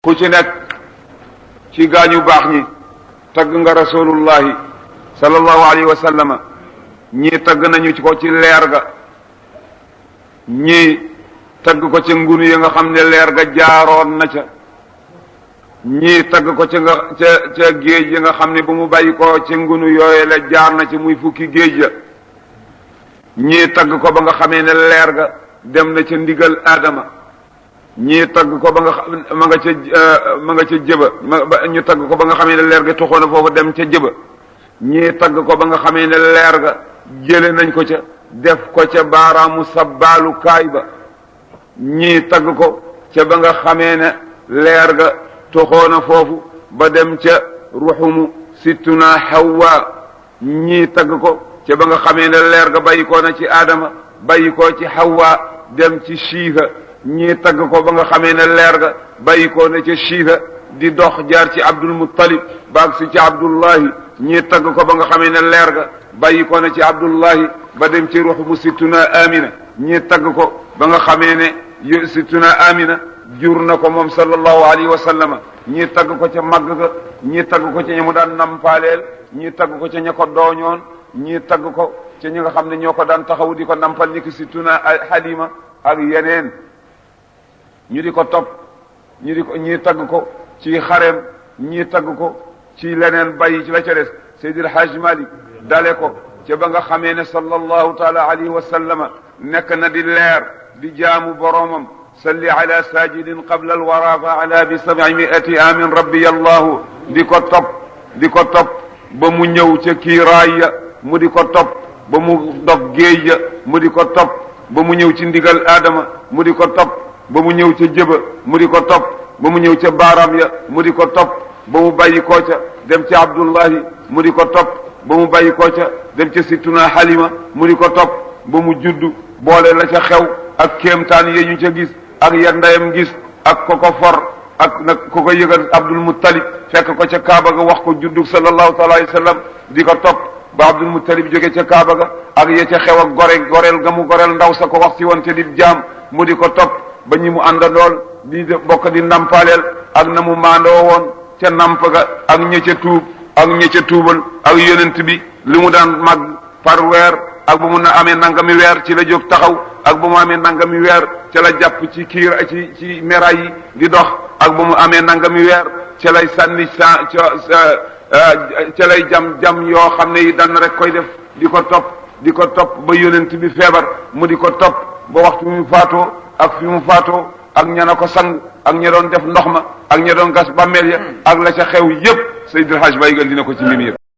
ku ci nekk ci gaañu baax ñi tagg nga rasulullahi sallallahu alayhi wa sallama ñii tagg nañu ci ko ci leer ga ñii tagg ko ci ngunu yi nga xam ne leer ga jaaroon na ca ñii tagg ko ca géej yi nga xam ne bu mu bàyyi ko ci ngunu yooye la jaar na ci muy fukki géej ya ñii tagg ko ba nga xamee ne leer ga dem na ca ndigal Adama ñii tagg ko ba nga xam ma nga ca jëba ñu tagg ko ba nga xamee ne leer ga toxoon na foofu dem ca jëba ñii tagg ko ba nga xamee ne leer ga jële nañ ko ca def ko ca baaraamu sabbaalu kaay ba ñii tagg ko ca ba nga xamee ne leer ga toxoon na foofu ba dem ca ruxumu sittuna Hawa ñii tagg ko ca ba nga xamee ne leer ga bàyyi ko na ci Adama bàyyi ko ci Hawa dem ci Shiisa ñii tagg ko ba nga xamee ne leer ga bàyyi ko na ca Shiisa di dox jaar ci Abdul Muttalib baag si ci Abdullahi ñii tagg ko ba nga xamee ne leer ga bàyyi ko na ci Abdullahi ba dem ci ruux mu sittuna Amina ñii tagg ko ba nga xamee ne sittuna Amina jur na ko moom sallallahu alayhi wa sallama ñii tagg ko ca màgg ga ñii tagg ko ca ña mu daan nampaaleel ñii tagg ko ca ña ko dooñoon ñii tagg ko ca ñi nga xam ne ñoo ko daan taxaw di ko nampal ni ki sittuna Halima ak yeneen ñu di ko topp ñii tagg ko ci xareem ñii tagg ko ci leneen bàyyi ci la ca des Seydil Hajj Malik dale ko ca ba nga xamee ne sallallahu taala alayhi wa sallama nekk na di leer di jaamu boroomam salli ala sajidin qabla alwara fa ala bi 700 amin rabbi allahu di ko topp ba mu ñëw ca kiiraay ya mu di ko topp ba mu dog géej ya mu di ko topp ba mu ñëw ci ndigal Adama mu di ko topp ba mu ñëw ca jëba mu di ko topp ba mu ñëw ca baaraam ya mu di ko topp ba mu bàyyi koo ca dem ca Abdullahi mu di ko topp ba mu bàyyi koo ca dem ca sittuna Halima mu di ko topp ba mu juddu boole la ca xew ak kéemtaan yi ñu ca gis ak ya ndeyam gis ak ko for ak nag ko yëgal Abdul Muttalib fekk ko ca Kaaba ga wax ko juddu sallallahu taala alayhi wa sallam di ko topp ba Abdul Muttalib jóge ca Kaaba ga ak ya ca xew ak goreel ga mu goreel ndaw sa ko wax si woon te di jaam mu di ko topp ba ñi mu àndandool di bokk di nampaleel ak na mu maandoo woon ca namp ga ak ña ca tuub ak ña ca tuubal ak yonent bi li mu daan mag par weer ak bu mu amee nangami weer ci la jóg taxaw ak bu mu amee nangami weer ca la jàpp ci ci meraay yi di dox ak bu mu amee nangami weer ca lay sànni ca lay jam yoo xam ne yi dan rek koy def di ko topp ba yonent bi feebar mu di ko topp ba waxtu mu faatoo ak fi mu faatoo ak ña na ko sang ak ña doon def ndox ma ak ña doon gas bàmmeel ya ak la ca xew yépp Seydil Hajj Baye dina ko ci mim yëpp